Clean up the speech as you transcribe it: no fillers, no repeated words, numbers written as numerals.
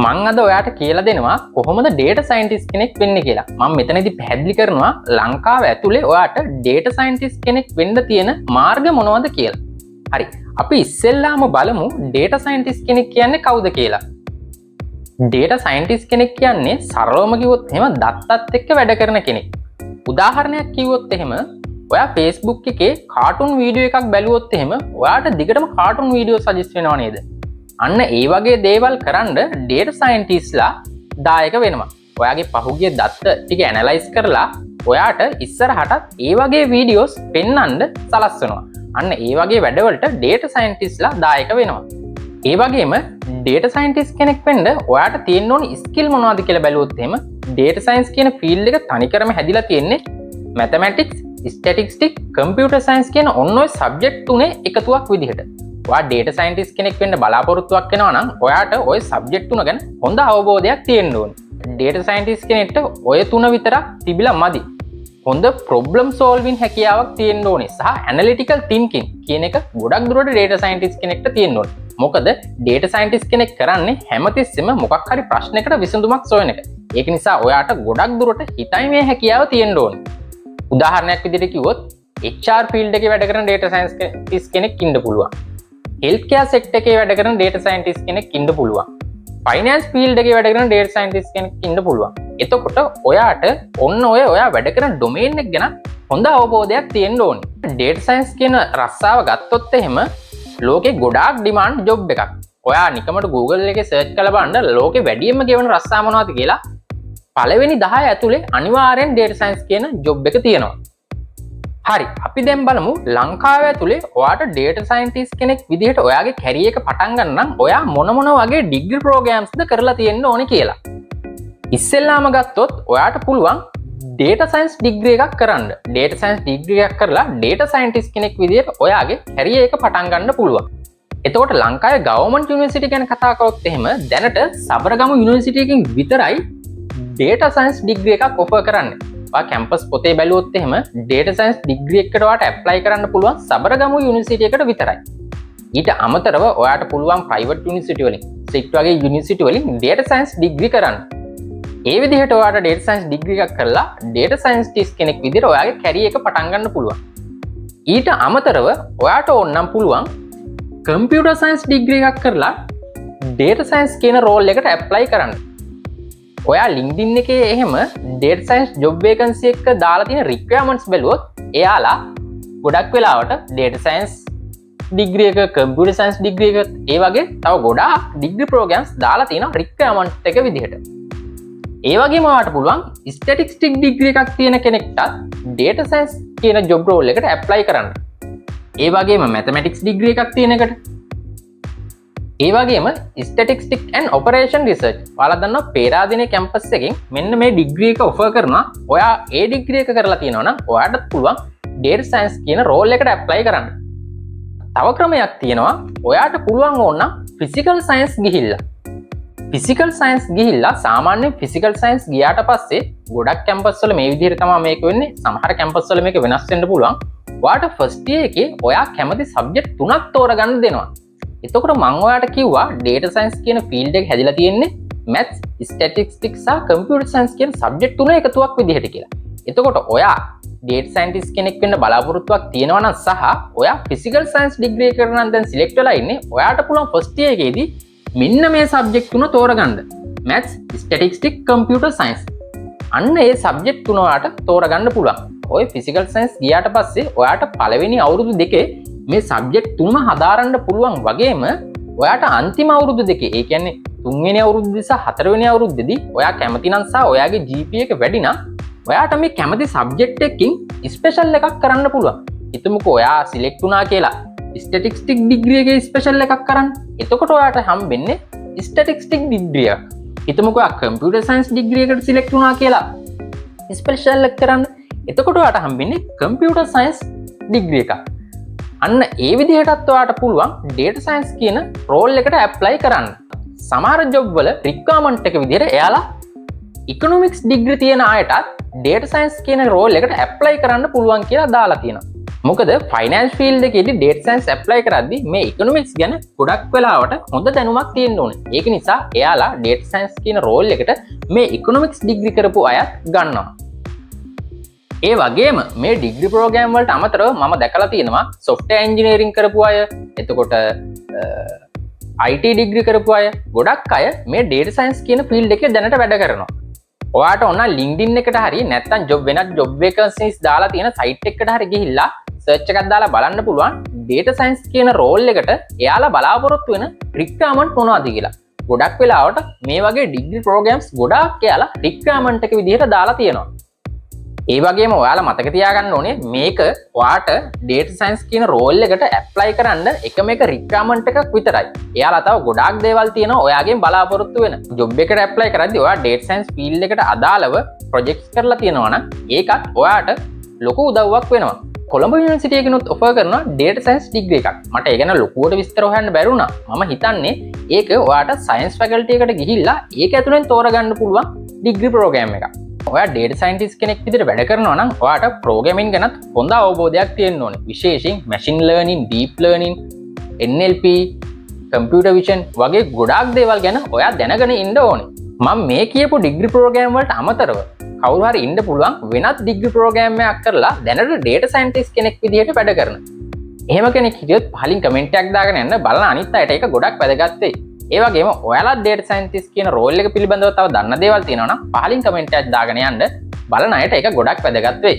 මං අද ඔයාට කියලා දෙනවා කොහොමද ඩේටා සයින්ටිස්ට් කෙනෙක් වෙන්නේ කියලා. මම මෙතනදී පැහැදිලි කරනවා ලංකාව ඇතුලේ ඔයාට ඩේටා සයින්ටිස්ට් කෙනෙක් වෙන්න තියෙන මාර්ග මොනවද කියලා. හරි. අපි ඉස්සෙල්ලාම බලමු ඩේටා සයින්ටිස්ට් කෙනෙක් කියන්නේ කවුද කියලා. ඩේටා සයින්ටිස්ට් කෙනෙක් කියන්නේ සරලවම කිව්වොත් එහෙම දත්තත් එක්ක වැඩ කරන කෙනෙක්. උදාහරණයක් කිව්වොත් එහෙම ඔයා Facebook එකේ කාටුන් වීඩියෝ එකක් බැලුවොත් එහෙම ඔයාට දිගටම කාටුන් වීඩියෝ සජෙස්ට් වෙනව නේද? අන්න ඒ වගේ දේවල් කරන්න ඩේටා සයින්ටිස්ට්ලා දායක වෙනවා. ඔයාගේ පහුගිය දත්ත ටික ඇනලයිස් කරලා ඔයාට ඉස්සරහටත් ඒ වගේ වීඩියෝස් පෙන්වන්න සලස්වනවා. අන්න ඒ වගේ වැඩවලට ඩේටා සයින්ටිස්ට්ලා දායක වෙනවා. ඒ වගේම ඩේටා සයින්ටිස්ට් කෙනෙක් වෙන්න ඔයාට තියෙන්න ඕනි ස්කිල් මොනවද කියලා බැලුවොත් එහෙම ඩේටා සයන්ස් කියන ෆීල්ඩ් එක තනිකරම හැදිලා තියෙන්නේ මැතමැටික්ස්, ස්ටැටිස්ටික්ස්, කම්පියුටර් සයන්ස් කියන ඔන්න ඔය සබ්ජෙක්ට් තුනේ එකතුවක් විදිහට. ඔයා ඩේටා සයින්ටිස්ට් කෙනෙක් වෙන්න බලාපොරොත්තුවක් වෙනවා නම් ඔයාට ওই සබ්ජෙක්ට් තුන ගැන හොඳ අවබෝධයක් තියෙන්න ඕනේ. ඩේටා සයින්ටිස්ට් කෙනෙක්ට ඔය තුන විතරක් තිබිලා මදි. හොඳ ප්‍රොබ්ලම් සෝල්වින් හැකියාවක් තියෙන්න ඕනේ සහ ඇනලිටිකල් තින්කින් කියන එක ගොඩක් දුරට ඩේටා සයින්ටිස්ට් කෙනෙක්ට තියෙන්න ඕනේ. මොකද ඩේටා සයින්ටිස්ට් කෙනෙක් කරන්නේ හැමතිස්සෙම මොකක් හරි ප්‍රශ්නයකට විසඳුමක් සොයන එක. ඒක නිසා ඔයාට ගොඩක් දුරට හිතීමේ හැකියාව තියෙන්න ඕනේ. උදාහරණයක් විදිහට කිව්වොත් HR ෆීල්ඩ් එකේ වැඩ කරන ඩේටා සයින්ටිස්ට් කෙනෙක් ඉන්න පුළුවන්. හෙල්ත් කෙයාර් සෙක්ටර් එකේ වැඩ කරන ඩේටා සයින්ටිස්ට් කෙනෙක් ඉන්න පුළුවන්. ෆයිනෑන්ස් ෆීල්ඩ් එකේ වැඩ කරන ඩේටා සයින්ටිස්ට් කෙනෙක් ඉන්න පුළුවන්. එතකොට ඔයාට ඔන්න ඔයා වැඩ කරන ඩොමේන් එක ගැන හොඳ අවබෝධයක් තියෙන්න ඕනේ. ඩේටා සයන්ස් කියන රස්සාව ගත්තොත් එහෙම ලෝකේ ගොඩාක් ඩිමාන්ඩ් ජොබ් එකක්. ඔයා නිකමට Google එකේ සර්ච් කරලා බලන්න ලෝකේ වැඩියෙන්ම ගෙවන රස්සා මොනවද කියලා පළවෙනි 10 ඇතුලේ අනිවාර්යෙන් ඩේටා සයන්ස් කියන ජොබ් එක තියෙනවා. හරි, අපි දැන් බලමු ලංකාව ඇතුලේ ඔයාට ඩේටා සයින්ටිස්ට් කෙනෙක් විදිහට ඔයාගේ කැරියර් එක පටන් ගන්න නම් ඔයා මොන වගේ ඩිග්‍රී ප්‍රෝග්‍රෑම්ස්ද කරලා තියෙන්න ඕනේ කියලා. ඉස්සෙල්ලාම ගත්තොත් ඔයාට පුළුවන් ඩේටා සයන්ස් ඩිග්‍රී එකක් කරන්න. ඩේටා සයන්ස් ඩිග්‍රී එකක් කරලා ඩේටා සයින්ටිස්ට් කෙනෙක් විදිහට ඔයාගේ කැරියර් එක පටන් ගන්න පුළුවන්. එතකොට ලංකාවේ ගවර්න්මන්ට් යුනිවර්සිටි ගැන කතා කරොත් එහෙම දැනට සබරගමු යුනිවර්සිටි එකකින් විතරයි ඩේටා සයන්ස් ඩිග්‍රී එකක් ඔෆර් කරන්නේ. ඔයා කැම්පස් පොතේ බැලුවොත් එහෙම ඩේටා සයන්ස් ඩිග්‍රී එකකට ඔයාට ඇප්ලයි කරන්න පුළුවන් සබරගමු යුනිවර්සිටි එකට විතරයි. ඊට අමතරව ඔයාට පුළුවන් ප්‍රයිවට් යුනිවර්සිටි වලින්, සිට් වගේ යුනිවර්සිටි වලින් ඩේටා සයන්ස් ඩිග්‍රී කරන්න. ඒ විදිහට ඔයාට ඩේටා සයන්ස් ඩිග්‍රී එකක් කරලා ඩේටා සයන්ටිස්ට් කෙනෙක් විදිහට ඔයාගේ කැරියර් එක පටන් ගන්න පුළුවන්. ඊට අමතරව ඔයාට ඕනනම් පුළුවන් කම්පියුටර් සයන්ස් ඩිග්‍රී එකක් කරලා ඩේටා සයන්ස් කියන රෝල් එකට ඇප්ලයි කරන්න. ඔයා LinkedIn එකේ එහෙම ඩේටා සයන්ස් ජොබ් වේකන්සි එක දාලා තියෙන රික්වයර්මන්ට්ස් බැලුවොත් එයාලා ගොඩක් වෙලාවට ඩේටා සයන්ස් ඩිග්‍රී එක, කම්පියුටර් සයන්ස් ඩිග්‍රී එක, ඒ වගේ තව ගොඩාක් ඩිග්‍රී ප්‍රෝග්‍රෑම්ස් දාලා තියෙනවා රික්වයර්මන්ට් එක විදිහට. ඒ වගේම ඔයාට පුළුවන් ස්ටැටිස්ටික් ඩිග්‍රී එකක් තියෙන කෙනෙක්ට ඩේටා සයන්ස් කියන ජොබ් රෝල් එකට ඇප්ලයි කරන්න. ඒ වගේම මැතමැටික්ස් ඩිග්‍රී එකක් තියෙන එකට. ඒ වගේම ස්ටැටිස්ටික් ඇන්ඩ් ඔපරේෂන් රිසර්ච්. ඔයාලා දන්නවා පේරාදෙණිය කැම්පස් එකෙන් මෙන්න මේ ඩිග්‍රී එක ඔෆර් කරනවා. ඔයා ඒ ඩිග්‍රී එක කරලා තියෙනවා නම් ඔයාට පුළුවන් ඩේටා සයන්ස් කියන රෝල් එකට ඇප්ලයි කරන්න. තව ක්‍රමයක් තියෙනවා. ඔයාට පුළුවන් ඕනනම් ෆිසිකල් සයන්ස් ගිහිල්ලා. ෆිසිකල් සයන්ස් ගිහිල්ලා සාමාන්‍යයෙන් ෆිසිකල් සයන්ස් ගියාට පස්සේ ගොඩක් කැම්පස් වල මේ විදිහට තමයි මේක වෙන්නේ. සමහර කැම්පස් වල මේක වෙනස් වෙන්න පුළුවන්. ඔයාට ෆස්ට් ඉයර් එකේ ඔයා කැමති සබ්ජෙක්ට් 3ක් තෝරගන්න දෙනවා. එතකොට මම ඔයාට කිව්වා ඩේටා සයන්ස් කියන ෆීල්ඩ් එක හැදිලා තියෙන්නේ මැත්ස්, ස්ටැටිස්ටික්ස් සහ කම්පියුටර් සයන්ස් කියන සබ්ජෙක්ට් තුන එකතුවක් විදිහට කියලා. එතකොට ඔයා ඩේටා සයන්ටිස්ට් කෙනෙක් වෙන්න බලාපොරොත්තුවක් තියෙනවා නම් සහ ඔයා ෆිසිකල් සයන්ස් ඩිග්‍රී එක කරන දැන් සිලෙක්ට් වෙලා ඉන්නේ ඔයාට පුළුවන් ෆස්ට් ඉයර් එකේදී මෙන්න මේ සබ්ජෙක්ට් තුන තෝරගන්න. Maths, statistics, computer science. අන්න ඒ සබ්ජෙක්ට් තුන ඔයාට තෝරගන්න පුළුවන්. ඔය ෆිසිකල් සයන්ස් ගියාට පස්සේ ඔයාට පළවෙනි අවුරුදු දෙකේ මේ සබ්ජෙක්ට් තුනම හදාරන්න පුළුවන් වගේම ඔයාට අන්තිම අවුරුදු දෙකේ, ඒ කියන්නේ 3 වෙනි අවුරුද්දේ සහ 4 වෙනි අවුරුද්දේදී ඔයා කැමති නම් සහ ඔයාගේ GPA එක වැඩි නම් ඔයාට මේ කැමති සබ්ජෙක්ට් එකකින් ස්පෙෂල් එකක් කරන්න පුළුවන්. හිතමුකෝ ඔයා සිලෙක්ට් වුණා කියලා ස්ටැටිස්ටික් ඩිග්‍රී එකේ ස්පෙෂල් එකක් කරන්න. එතකොට ඔයාට හම්බෙන්නේ ස්ටැටිස්ටික් ඩිග්‍රී එක. හිතමුකෝ ඔයා කම්පියුටර් සයන්ස් ඩිග්‍රී එකට සිලෙක්ට් වුණා කියලා ස්පෙෂල් එක කරන්න. එතකොට ඔයාට හම්බෙන්නේ කම්පියුටර් සයන්ස් ඩිග්‍රී එකක්. අන්න ඒ විදිහටත් ඔයාට පුළුවන් ඩේටා සයන්ස් කියන රෝල් එකට ඇප්ලයි කරන්න. සමහර ජොබ් වල රික්වයර්මන්ට් එක විදිහට එයාලා ඉකොනොමික්ස් ඩිග්‍රී තියෙන අයටත් ඩේටා සයන්ස් කියන රෝල් එකට ඇප්ලයි කරන්න පුළුවන් කියලා දාලා තියෙනවා. මොකද ෆයිනන්ස් ෆීල්ඩ් එකේදී ඩේටා සයන්ස් ඇප්ලයි කරද්දී මේ ඉකොනොමික්ස් ගැන ගොඩක් වෙලාවට හොඳ දැනුමක් තියෙන්න ඕනේ. ඒක නිසා එයාලා ඩේටා සයන්ස් කියන රෝල් එකට මේ ඉකොනොමික්ස් ඩිග්‍රී කරපු අයත් ගන්නවා. ඒ වගේම මේ ඩිග්‍රී ප්‍රෝග්‍රෑම් වලට අමතරව මම දැකලා තියෙනවා software engineering කරපු අය, එතකොට IT ඩිග්‍රී කරපු අය, ගොඩක් අය මේ ඩේටා සයන්ස් කියන ෆීල්ඩ් එකේ දැනට වැඩ කරනවා. ඔයාට ඕන LinkedIn එකට හරි නැත්නම් වෙනත් job vacancies දාලා තියෙන site එකකට හරි ගිහිල්ලා search එකක් දාලා බලන්න පුළුවන් ඩේටා සයන්ස් කියන රෝල් එකට එයාලා බලාපොරොත්තු වෙන රික්වයර්මන්ට් මොනවද කියලා. ගොඩක් වෙලාවට මේ වගේ ඩිග්‍රී ප්‍රෝග්‍රෑම්ස් ගොඩාක් එයාලා රික්වයර්මන්ට් එක විදිහට දාලා තියෙනවා. ඒ වගේම ඔයාලා මතක තියාගන්න ඕනේ මේක ඔයාට ඩේටා සයන්ස් කියන රෝල් එකට ඇප්ලයි කරන්න එකම එක රික්වයර්මන්ට් එකක් විතරයි. එයාලා තව ගොඩාක් දේවල් තියෙනවා ඔයාගෙන් බලාපොරොත්තු වෙන. ජොබ් එකට ඇප්ලයි කරද්දී ඔයා ඩේටා සයන්ස් ෆීල්ඩ් එකට අදාළව ප්‍රොජෙක්ට්ස් කරලා තියෙනවා නම් ඒකත් ඔයාට ලොකු උදව්වක් වෙනවා. කොළඹ යුනිවර්සිටි එකනොත් ඔෆර් කරනවා ඩේටා සයන්ස් ඩිග්‍රී එකක්. මට ඒ ගැන ලොකුවට විස්තර හොයන්න බැරි වුණා. මම හිතන්නේ ඒක ඔයාට සයන්ස් ෆැකල්ටි එකට ගිහිල්ලා ඒක ඇතුලෙන් තෝරගන්න පුළුවන් ඩිග්‍රී ප්‍රෝග්‍රෑම් එකක්. ඔයා ඩේටා සයන්ටිස්ට් කෙනෙක් විදිහට වැඩ කරනවා නම් ඔයාට ප්‍රෝග්‍රෑමින් ගැනත් හොඳ අවබෝධයක් තියෙන්න ඕනේ. විශේෂයෙන් machine learning, deep learning, NLP, computer vision වගේ ගොඩාක් දේවල් ගැන ඔයා දැනගෙන ඉන්න ඕනේ. මම මේ කියපු ඩිග්‍රී ප්‍රෝග්‍රෑම් වලට අමතරව කවුරු හරි ඉන්න පුළුවන් වෙනත් ඩිග්‍රී ප්‍රෝග්‍රෑම් එකක් කරලා දැනට ඩේටා සයන්ටිස්ට් කෙනෙක් විදිහට වැඩ කරන. එහෙම කෙනෙක් හිටියොත් පහලින් කමෙන්ට් එකක් දාගෙන යන්න බලන අනිත් අයට ඒක ගොඩක් වැදගත් වෙයි. ඒ වගේම ඔයාලා ඩේටා සයන්ටිස්ට් කියන රෝල් එක පිළිබඳව තව දන්න දේවල් තියෙනවා නම් පහලින් කමෙන්ට් එකක් දාගෙන යන්න බලන අයට ඒක ගොඩක් වැදගත් වෙයි.